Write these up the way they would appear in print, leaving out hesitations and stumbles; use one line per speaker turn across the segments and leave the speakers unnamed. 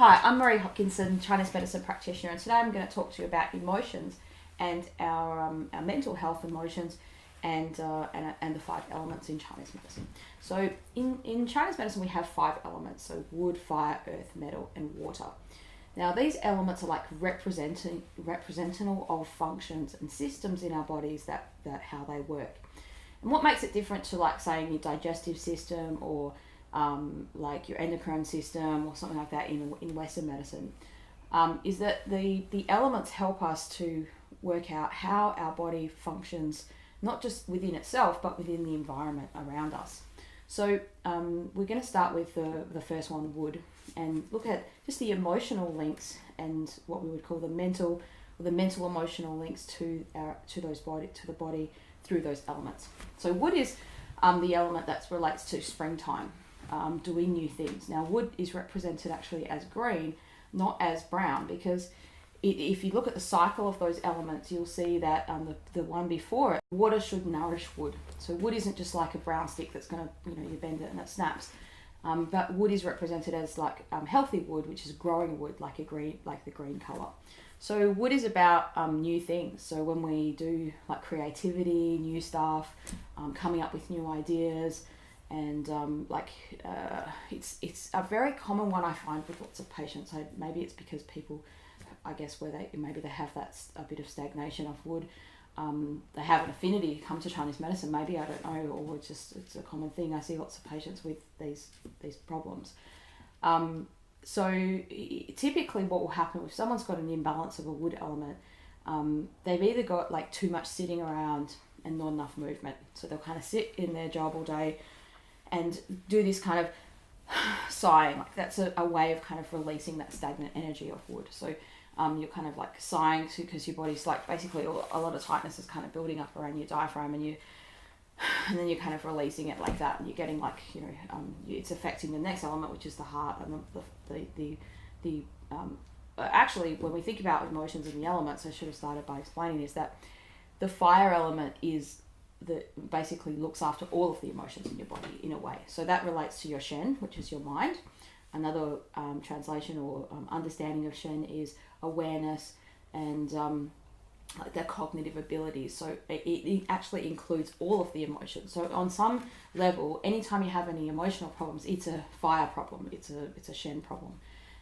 Hi, I'm Marie Hopkinson, Chinese medicine practitioner, and today I'm going to talk to you about emotions and our mental health emotions and the 5 elements in Chinese medicine. So in Chinese medicine we have 5 elements, so wood, fire, earth, metal and water. Now these elements are like representative of functions and systems in our bodies that how they work. And what makes it different to, like, saying your digestive system or like your endocrine system or something like that in Western medicine, is that the elements help us to work out how our body functions, not just within itself but within the environment around us. So we're going to start with the first one, wood, and look at just the emotional links and what we would call the mental emotional links to the body through those elements. So wood is the element that relates to springtime, doing new things. Now wood is represented actually as green, not as brown, because if you look at the cycle of those elements, you'll see that the one before it, water should nourish wood. So wood isn't just like a brown stick that's going to, you bend it and it snaps. But wood is represented as like healthy wood, which is growing wood, like the green color. So wood is about new things. So when we do like creativity, new stuff, coming up with new ideas, and it's a very common one I find with lots of patients. So maybe it's because people, I guess, where they have a bit of stagnation of wood. They have an affinity to come to Chinese medicine, maybe, I don't know, or it's a common thing. I see lots of patients with these problems. So typically what will happen if someone's got an imbalance of a wood element, they've either got like too much sitting around and not enough movement. So they'll kind of sit in their job all day and do this kind of sighing. Like that's a way of kind of releasing that stagnant energy of wood. So you're kind of like sighing because your body's like basically a lot of tightness is kind of building up around your diaphragm, and then you're kind of releasing it like that, and you're getting like, it's affecting the next element, which is the heart. And actually, when we think about emotions and the elements, I should have started by explaining is that the fire element is that basically looks after all of the emotions in your body in a way. So that relates to your Shen, which is your mind. Another translation or understanding of Shen is awareness and like their cognitive abilities. So it actually includes all of the emotions. So on some level, anytime you have any emotional problems, it's a fire problem. It's a Shen problem.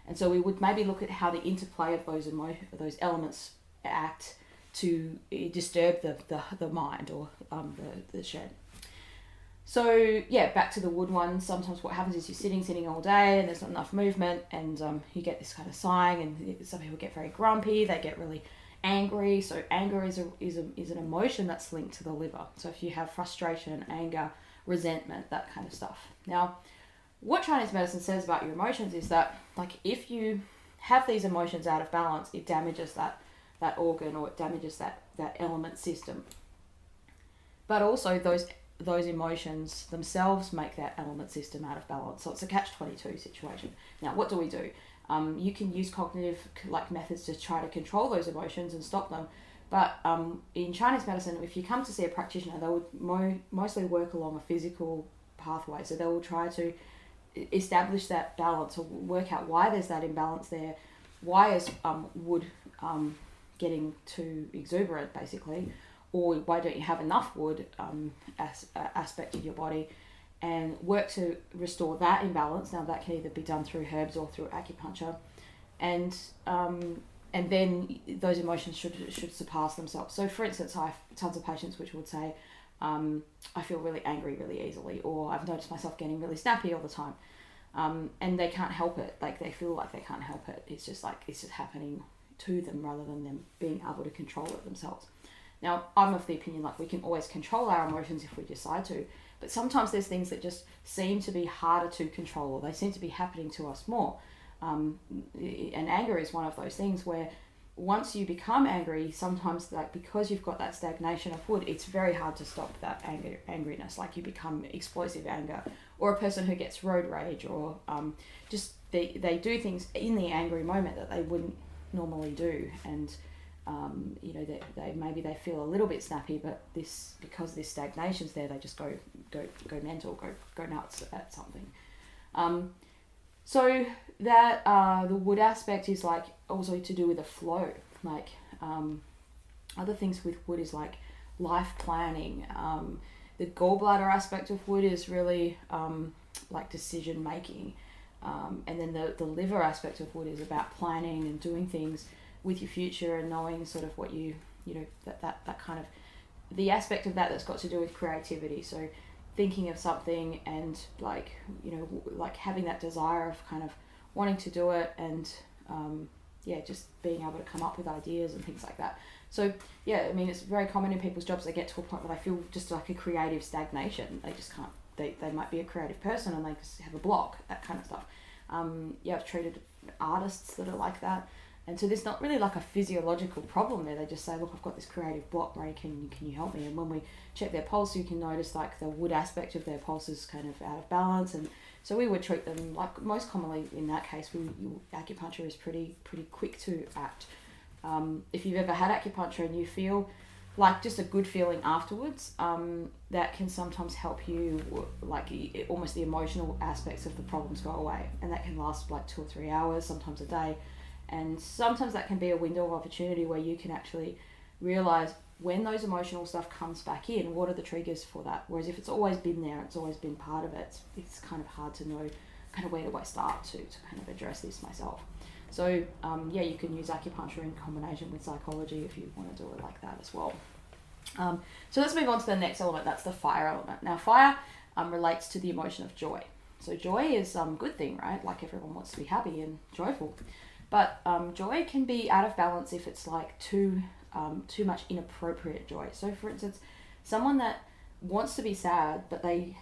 And so we would maybe look at how the interplay of those elements act to disturb the mind or the Shen. So yeah, back to the wood one. Sometimes what happens is you're sitting all day and there's not enough movement, and you get this kind of sighing, and some people get very grumpy, they get really angry. So anger is an emotion that's linked to the liver. So if you have frustration, anger, resentment, that kind of stuff. Now, what Chinese medicine says about your emotions is that, like, if you have these emotions out of balance, it damages that organ, or it damages that element system. But also those emotions themselves make that element system out of balance. So it's a catch-22 situation. Now, what do we do? You can use cognitive methods to try to control those emotions and stop them. But in Chinese medicine, if you come to see a practitioner, they would mostly work along a physical pathway. So they will try to establish that balance, or work out why there's that imbalance there. Why is wood getting too exuberant, basically? Or why don't you have enough wood aspect of your body, and work to restore that imbalance. Now that can either be done through herbs or through acupuncture, and then those emotions should surpass themselves. So for instance, I have tons of patients which would say, I feel really angry really easily, or I've noticed myself getting really snappy all the time, and they can't help it. Like, they feel like they can't help it. It's just happening to them rather than them being able to control it themselves. Now, I'm of the opinion we can always control our emotions if we decide to, but sometimes there's things that just seem to be harder to control, or they seem to be happening to us more. And anger is one of those things where once you become angry, sometimes because you've got that stagnation of wood, it's very hard to stop that angriness. Like, you become explosive anger, or a person who gets road rage, or just they do things in the angry moment that they wouldn't normally do, and they feel a little bit snappy, but because this stagnation's there, they just go mental, go nuts at something. So that the wood aspect is like also to do with the flow. Like other things with wood is like life planning. The gallbladder aspect of wood is really like decision making. And then the liver aspect of wood is about planning and doing things with your future and knowing sort of what you know, that kind of, the aspect of that that's got to do with creativity. So thinking of something and like, you know, like having that desire of kind of wanting to do it and just being able to come up with ideas and things like that. So yeah, I mean, it's very common in people's jobs, they get to a point where they feel just like a creative stagnation. They just can't, they might be a creative person and they just have a block, that kind of stuff. I've treated artists that are like that. And so there's not really like a physiological problem there. They just say, look, I've got this creative block, Ray, can you help me? And when we check their pulse, you can notice like the wood aspect of their pulse is kind of out of balance. And so we would treat them, like most commonly in that case, acupuncture is pretty quick to act. If you've ever had acupuncture and you feel like just a good feeling afterwards, that can sometimes help you, like almost the emotional aspects of the problems go away. And that can last like 2 or 3 hours, sometimes a day. And sometimes that can be a window of opportunity where you can actually realize when those emotional stuff comes back in, what are the triggers for that? Whereas if it's always been there, it's always been part of it, it's kind of hard to know kind of where do I start to kind of address this myself. So you can use acupuncture in combination with psychology if you want to do it like that as well. So let's move on to the next element, that's the fire element. Now fire relates to the emotion of joy. So joy is a good thing, right? Like everyone wants to be happy and joyful. But joy can be out of balance if it's like too much inappropriate joy. So for instance, someone that wants to be sad, but they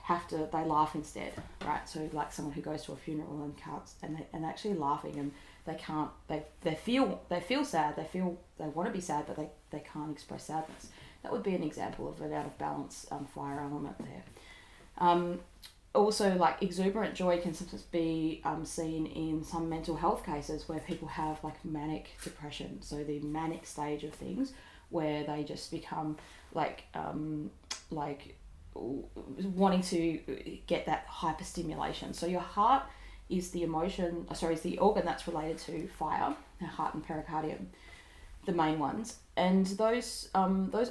laugh instead, right? So like someone who goes to a funeral and can't, and they're actually laughing and they feel sad, they want to be sad, but they can't express sadness. That would be an example of an out of balance fire element there. Also, like exuberant joy can sometimes be seen in some mental health cases where people have like manic depression. So the manic stage of things where they just become like wanting to get that hyperstimulation. So your heart is the is the organ that's related to fire, the heart and pericardium, the main ones. And those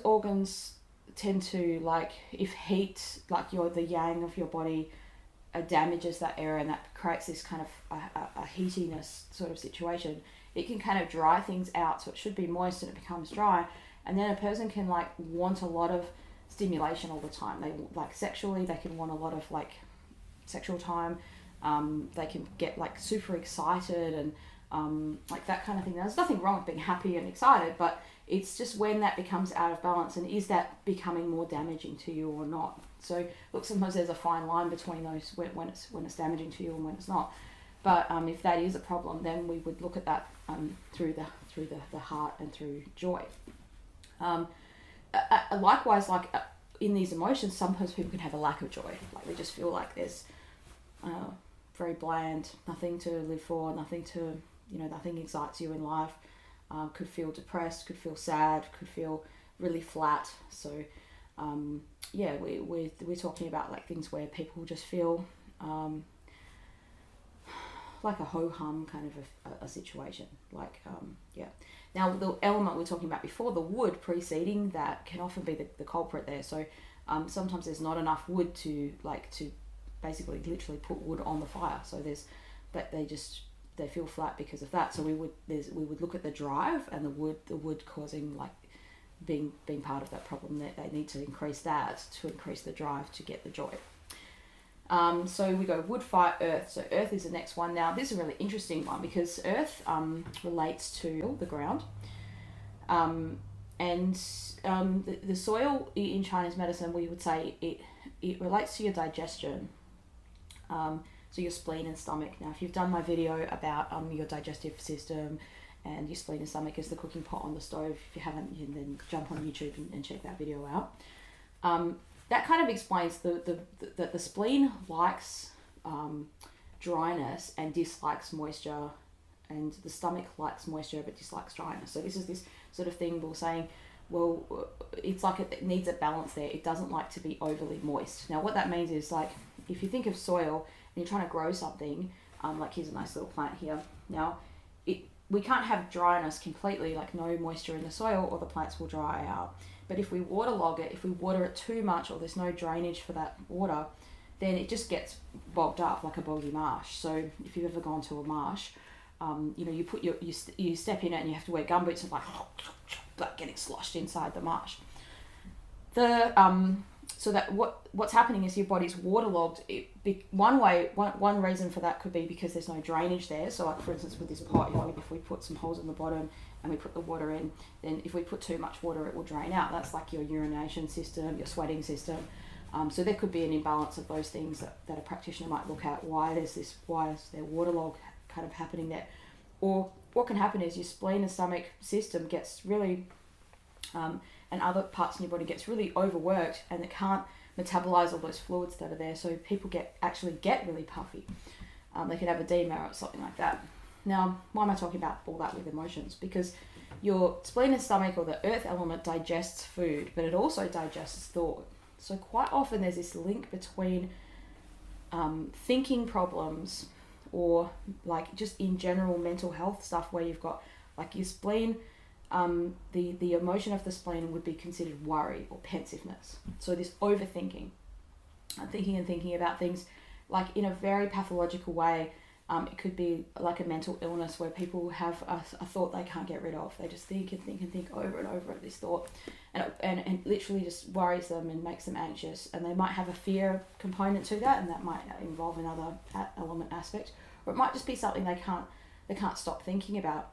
organs tend to, like, if heat, like the yang of your body damages that area, and that creates this kind of a heatiness sort of situation, it can kind of dry things out. So it should be moist and it becomes dry, and then a person can like want a lot of stimulation all the time. They like sexually, they can want a lot of like sexual time. They can get like super excited and like that kind of thing. There's nothing wrong with being happy and excited, but it's just when that becomes out of balance, and is that becoming more damaging to you or not? So look, sometimes there's a fine line between those when it's damaging to you and when it's not. But if that is a problem, then we would look at that through the heart and through joy. Likewise, like in these emotions, sometimes people can have a lack of joy. Like they just feel like there's very bland, nothing to live for, nothing excites you in life. Could feel depressed, could feel sad, could feel really flat. So we're talking about like things where people just feel like a ho-hum kind of a situation. Now the element we were talking about before, the wood preceding that, can often be the culprit there. So sometimes there's not enough wood to basically literally put wood on the fire. So they feel flat because of that. So we would look at the drive and the wood causing, like, being part of that problem. That they need to increase that to increase the drive to get the joy. So we go wood, fire, earth. So earth is the next one. Now this is a really interesting one because earth relates to the ground, and the soil in Chinese medicine, we would say it relates to your digestion. So your spleen and stomach. Now, if you've done my video about your digestive system, and your spleen and stomach is the cooking pot on the stove, if you haven't, you can then jump on YouTube and check that video out. That kind of explains that the spleen likes dryness and dislikes moisture, and the stomach likes moisture but dislikes dryness. So this is this sort of thing we're saying, well, it's like it needs a balance there. It doesn't like to be overly moist. Now, what that means is, like, if you think of soil, you're trying to grow something, Like here's a nice little plant here. Now, we can't have dryness completely, like no moisture in the soil, or the plants will dry out. But if we waterlog it, if we water it too much, or there's no drainage for that water, then it just gets bogged up like a boggy marsh. So if you've ever gone to a marsh, you put you step in it and you have to wear gumboots and like getting sloshed inside the marsh. So that what's happening is your body's waterlogged. One reason for that could be because there's no drainage there. So like for instance with this pot, if we put some holes in the bottom and we put the water in, then if we put too much water, it will drain out. That's like your urination system, your sweating system. So there could be an imbalance of those things that a practitioner might look at. Why is there waterlog kind of happening there? Or what can happen is your spleen and stomach system gets really, and other parts in your body gets really overworked, and it can't metabolize all those fluids that are there. So people actually get really puffy. They could have edema or something like that. Now, why am I talking about all that with emotions? Because your spleen and stomach, or the earth element, digests food, but it also digests thought. So quite often there's this link between thinking problems, or like just in general mental health stuff, where you've got like your spleen, the emotion of the spleen would be considered worry or pensiveness. So this overthinking, thinking about things like in a very pathological way. It could be like a mental illness where people have a thought they can't get rid of. They just think and think and think over and over this thought, and it literally just worries them and makes them anxious. And they might have a fear component to that, and that might involve another element aspect, or it might just be something they can't stop thinking about.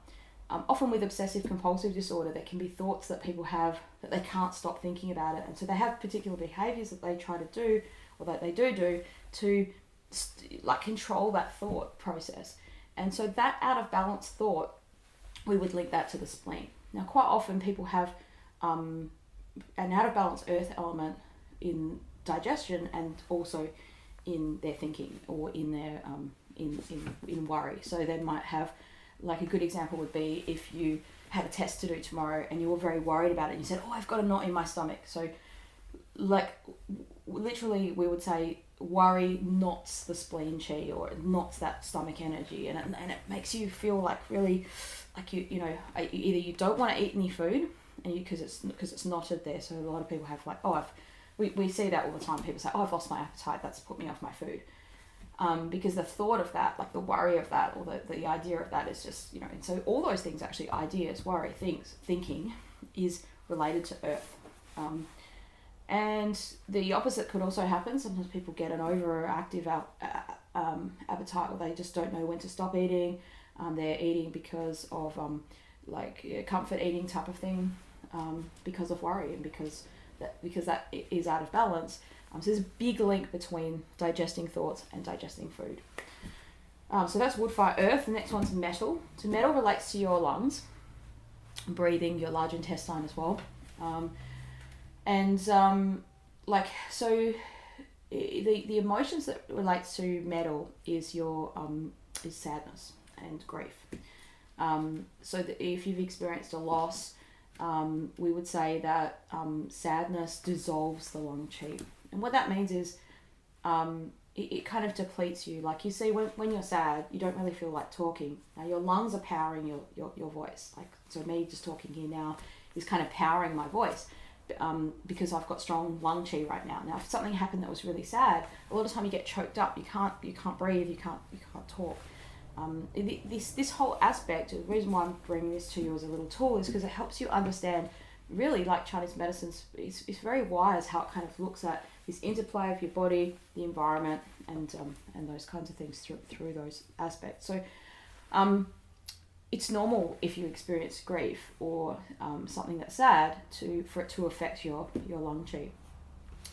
Often with obsessive compulsive disorder, there can be thoughts that people have that they can't stop thinking about it, and so they have particular behaviours that they try to do, or that they do to like control that thought process. And so that out of balance thought, we would link that to the spleen. Now quite often people have an out of balance earth element in digestion, and also in their thinking, or in their in worry. So they might have, like a good example would be if you had a test to do tomorrow and you were very worried about it and you said, I've got a knot in my stomach. So like literally we would say worry knots the spleen chi, or it knots that stomach energy, and it makes you feel like really like either you don't want to eat any food, and because it's knotted there. So a lot of people have like, we see that all the time. People say, I've lost my appetite, that's put me off my food. Because the thought of that, like the worry of that, or the idea of that is just, and so all those things, actually ideas, worry, thinking is related to earth. And the opposite could also happen. Sometimes people get an overactive appetite, or they just don't know when to stop eating. They're eating because of comfort eating type of thing, because of worry, and because that is out of balance. So there's a big link between digesting thoughts and digesting food. So that's wood, fire, earth. The next one's metal. So metal relates to your lungs, breathing, your large intestine as well. The emotions that relates to metal is your is sadness and grief. So that if you've experienced a loss, we would say that sadness dissolves the lung chi. And what that means is it kind of depletes you. Like you see, when you're sad, you don't really feel like talking. Now your lungs are powering your voice. Like, so me just talking here now is kind of powering my voice, because I've got strong lung chi right now. Now if something happened that was really sad, a lot of time you get choked up. You can't breathe. You can't talk. This whole aspect, the reason why I'm bringing this to you as a little tool is because it helps you understand, really, like Chinese medicine is very wise, how it kind of looks at this interplay of your body, the environment, and those kinds of things through those aspects. So it's normal if you experience grief or something that's sad for it to affect your lung chi.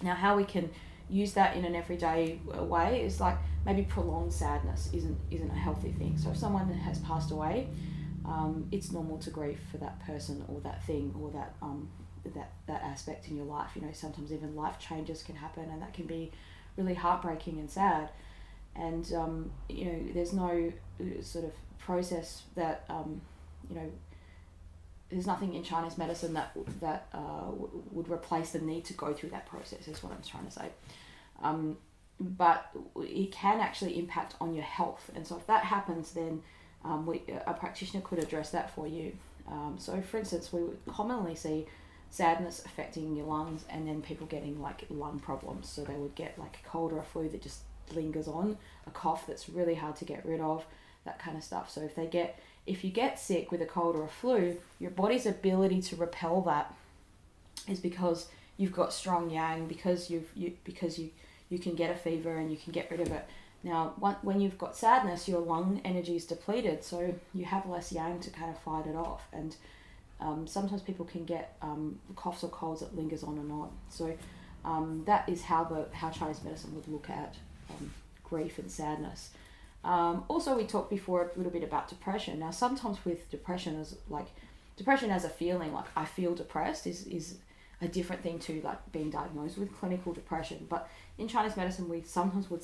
Now how we can use that in an everyday way is like maybe prolonged sadness isn't a healthy thing. So if someone has passed away, it's normal to grieve for that person or that thing or that aspect in your life. Sometimes even life changes can happen, and that can be really heartbreaking and sad. And there's no sort of process that there's nothing in Chinese medicine that would replace the need to go through that process, is what I'm trying to say. but it can actually impact on your health. And so if that happens, then a practitioner could address that for you. So for instance, we would commonly see sadness affecting your lungs, and then people getting like lung problems. So they would get like a cold or a flu that just lingers on, a cough that's really hard to get rid of, that kind of stuff. So if you get sick with a cold or a flu, your body's ability to repel that is because you've got strong yang, because you can get a fever and you can get rid of it. Now, when you've got sadness, your lung energy is depleted, so you have less yang to kind of fight it off. And sometimes people can get coughs or colds that lingers on and on. So that is how Chinese medicine would look at grief and sadness. Also, we talked before a little bit about depression. Now, sometimes with depression as a feeling, like I feel depressed, is a different thing to like being diagnosed with clinical depression. But in Chinese medicine, we sometimes would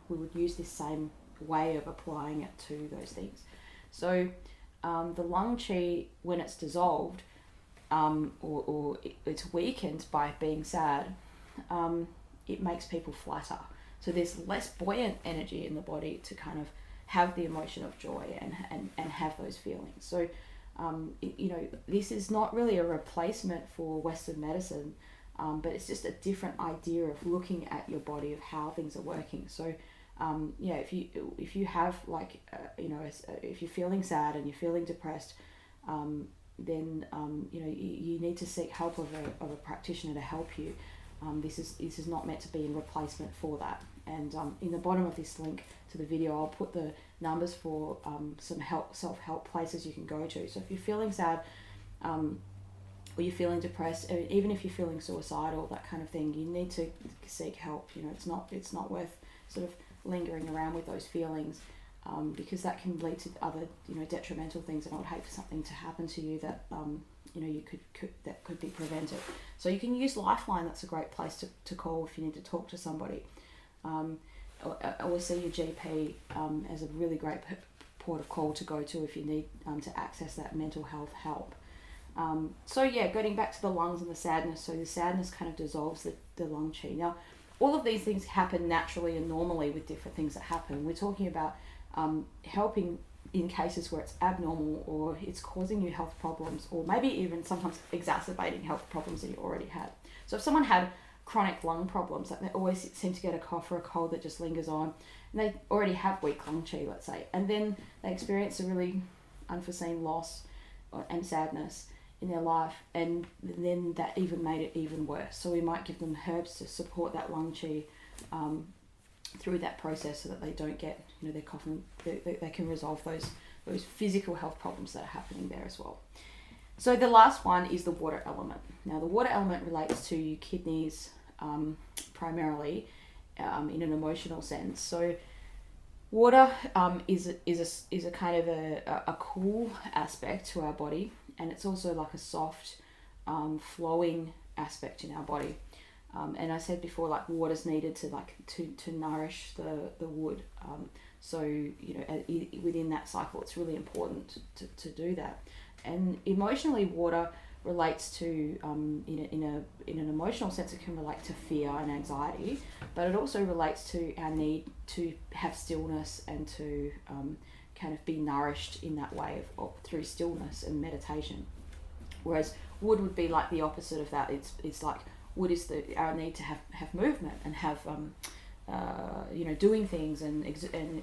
would use this same way of applying it to those things. So the lung qi, when it's dissolved, or it's weakened by being sad, it makes people flatter. So there's less buoyant energy in the body to kind of have the emotion of joy and have those feelings. So, this is not really a replacement for Western medicine, but it's just a different idea of looking at your body, of how things are working. So, if you have if you're feeling sad and you're feeling depressed, then you need to seek help of a practitioner to help you. This is not meant to be in replacement for that. And in the bottom of this link to the video, I'll put the numbers for some self-help places you can go to. So if you're feeling sad, or you're feeling depressed, even if you're feeling suicidal, that kind of thing, you need to seek help. It's not worth sort of lingering around with those feelings, because that can lead to other detrimental things, and I would hate for something to happen to you that you could be prevented. So you can use Lifeline. That's a great place to call if you need to talk to somebody. Or see your GP as a really great port of call to go to if you need to access that mental health help. Getting back to the lungs and the sadness. So the sadness kind of dissolves the lung qi. Now, all of these things happen naturally and normally with different things that happen. We're talking about helping in cases where it's abnormal, or it's causing you health problems, or maybe even sometimes exacerbating health problems that you already had. So if someone had chronic lung problems, like they always seem to get a cough or a cold that just lingers on, and they already have weak lung qi, let's say, and then they experience a really unforeseen loss and sadness in their life, and then that even made it even worse. So we might give them herbs to support that lung qi through that process, so that they don't get their coughing. They can resolve those physical health problems that are happening there as well. So the last one is the water element. Now the water element relates to your kidneys primarily in an emotional sense. So water is a kind of a cool aspect to our body, and it's also like a soft flowing aspect in our body. And I said before, like water's needed to nourish the wood. Within that cycle, it's really important to do that. And emotionally, water relates to in an emotional sense, it can relate to fear and anxiety, but it also relates to our need to have stillness and to kind of be nourished in that way through stillness and meditation. Whereas wood would be like the opposite of that. It's like wood is our need to have movement and have doing things and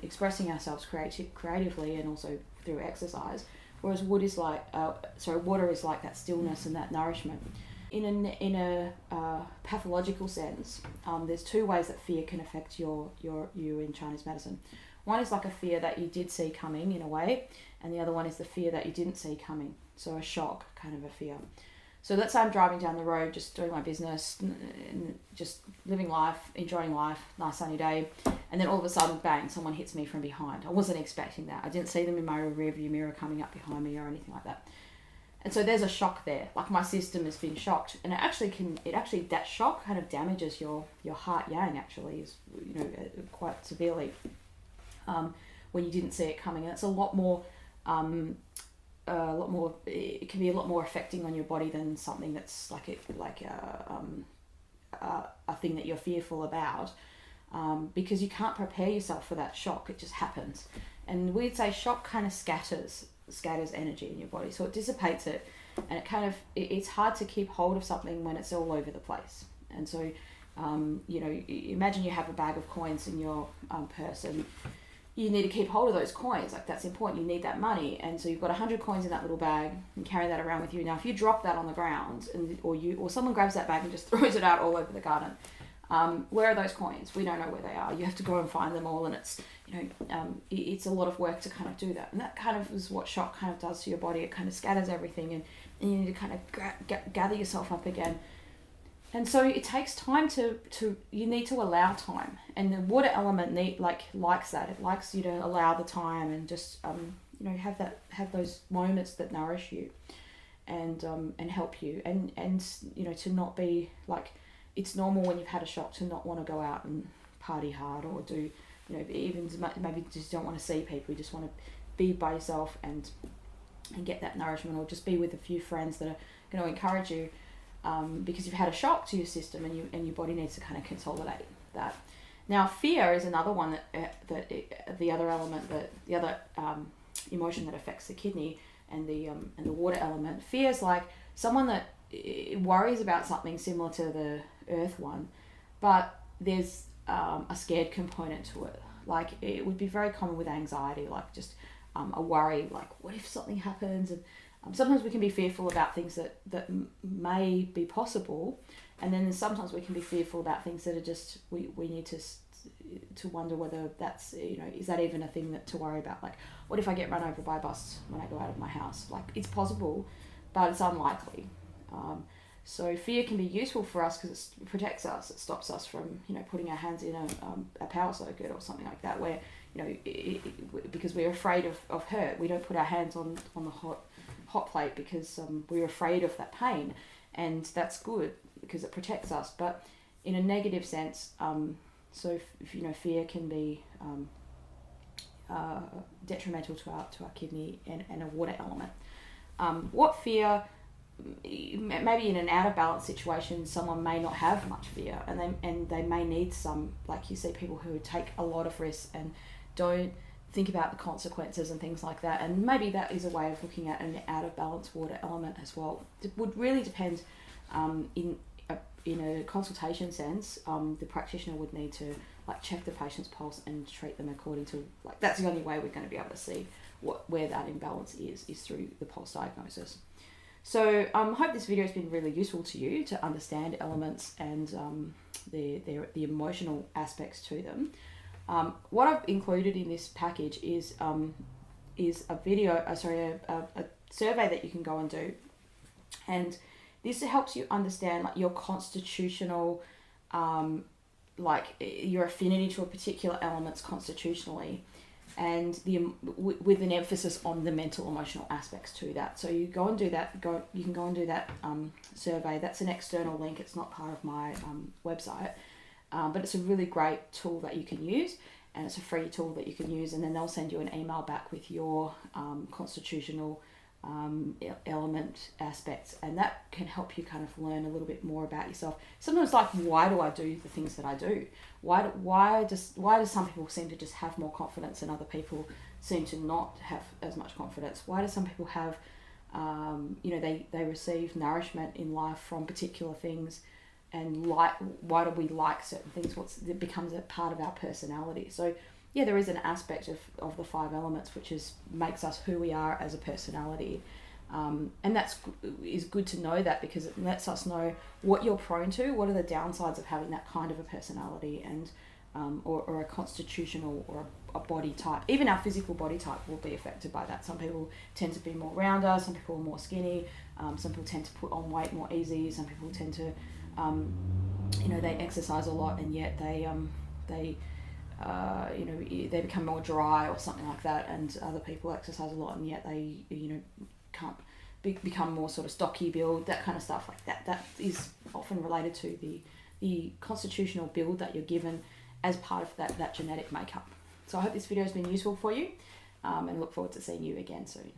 expressing ourselves creatively, and also through exercise. Whereas water is like that stillness and that nourishment. In a pathological sense, there's two ways that fear can affect you in Chinese medicine. One is like a fear that you did see coming in a way, and the other one is the fear that you didn't see coming. So a shock, kind of a fear. So let's say I'm driving down the road, just doing my business, and just living life, enjoying life, nice sunny day, and then all of a sudden, bang, someone hits me from behind. I wasn't expecting that. I didn't see them in my rearview mirror coming up behind me or anything like that. And so there's a shock there. Like my system has been shocked, and that shock kind of damages your heart yang. Actually, is quite severely when you didn't see it coming. And it's a lot more. It can be a lot more affecting on your body than something that's a thing that you're fearful about. because you can't prepare yourself for that shock. It just happens. And we'd say shock kind of scatters energy in your body, so it dissipates it, and it's hard to keep hold of something when it's all over the place. And so imagine you have a bag of coins in your purse, and you need to keep hold of those coins. Like, that's important. You need that money, and so you've got 100 coins in that little bag and carry that around with you. Now, if you drop that on the ground, or someone grabs that bag and just throws it out all over the garden, where are those coins? We don't know where they are. You have to go and find them all, and it's a lot of work to kind of do that. And that kind of is what shock kind of does to your body. It kind of scatters everything, and you need to kind of gather yourself up again. And so it takes time you need to allow time. And the water element likes that. It likes you to allow the time and just have those moments that nourish you and help you, and to not be like, it's normal when you've had a shock to not want to go out and party hard, or do, even maybe just don't want to see people. You just want to be by yourself and get that nourishment, or just be with a few friends that are going to encourage you, because you've had a shock to your system, and your body needs to kind of consolidate that. Now, fear is another one that the other element, the other emotion that affects the kidney and the water element. Fear is like someone that worries about something similar to the earth one, but there's a scared component to it. Like, it would be very common with anxiety, like just a worry, like, what if something happens? And sometimes we can be fearful about things that may be possible, and then sometimes we can be fearful about things that are just, we need to wonder whether that's, is that even a thing to worry about? Like, what if I get run over by a bus when I go out of my house? Like, it's possible, but it's unlikely. So fear can be useful for us because it protects us. It stops us from, putting our hands in a power circuit or something like that, where, because we're afraid of hurt. We don't put our hands on the hot plate because we're afraid of that pain, and that's good because it protects us. But in a negative sense, fear can be detrimental to our kidney and a water element. What fear? Maybe in an out of balance situation, someone may not have much fear, and they may need some. Like, you see people who take a lot of risks and don't think about the consequences and things like that, and maybe that is a way of looking at an out of balance water element as well. It would really depend. In a consultation sense, the practitioner would need to check the patient's pulse and treat them according to, that's the only way we're going to be able to see where that imbalance is through the pulse diagnosis. So I hope this video has been really useful to you to understand elements and the emotional aspects to them. What I've included in this package is a video, a survey that you can go and do, and this helps you understand your constitutional, your affinity to a particular elements constitutionally, and with an emphasis on the mental emotional aspects to that. So you go and do that. You can go and do that survey. That's an external link. It's not part of my website, but it's a really great tool that you can use, and it's a free tool that you can use. And then they'll send you an email back with your constitutional element aspects, and that can help you kind of learn a little bit more about yourself. Sometimes, why do I do the things that I do? Why do some people seem to just have more confidence and other people seem to not have as much confidence? Why do some people have they receive nourishment in life from particular things, and why do we like certain things? It becomes a part of our personality. So yeah, there is an aspect of the 5 elements which makes us who we are as a personality, and is good to know that, because it lets us know what you're prone to, what are the downsides of having that kind of a personality, and or a constitutional or a body type. Even our physical body type will be affected by that. Some people tend to be more rounder, some people are more skinny, some people tend to put on weight more easy, some people tend to they exercise a lot and yet they become more dry or something like that, and other people exercise a lot and yet they can't become more sort of stocky build, that kind of stuff like that. That is often related to the constitutional build that you're given as part of that genetic makeup. So I hope this video has been useful for you, and look forward to seeing you again soon.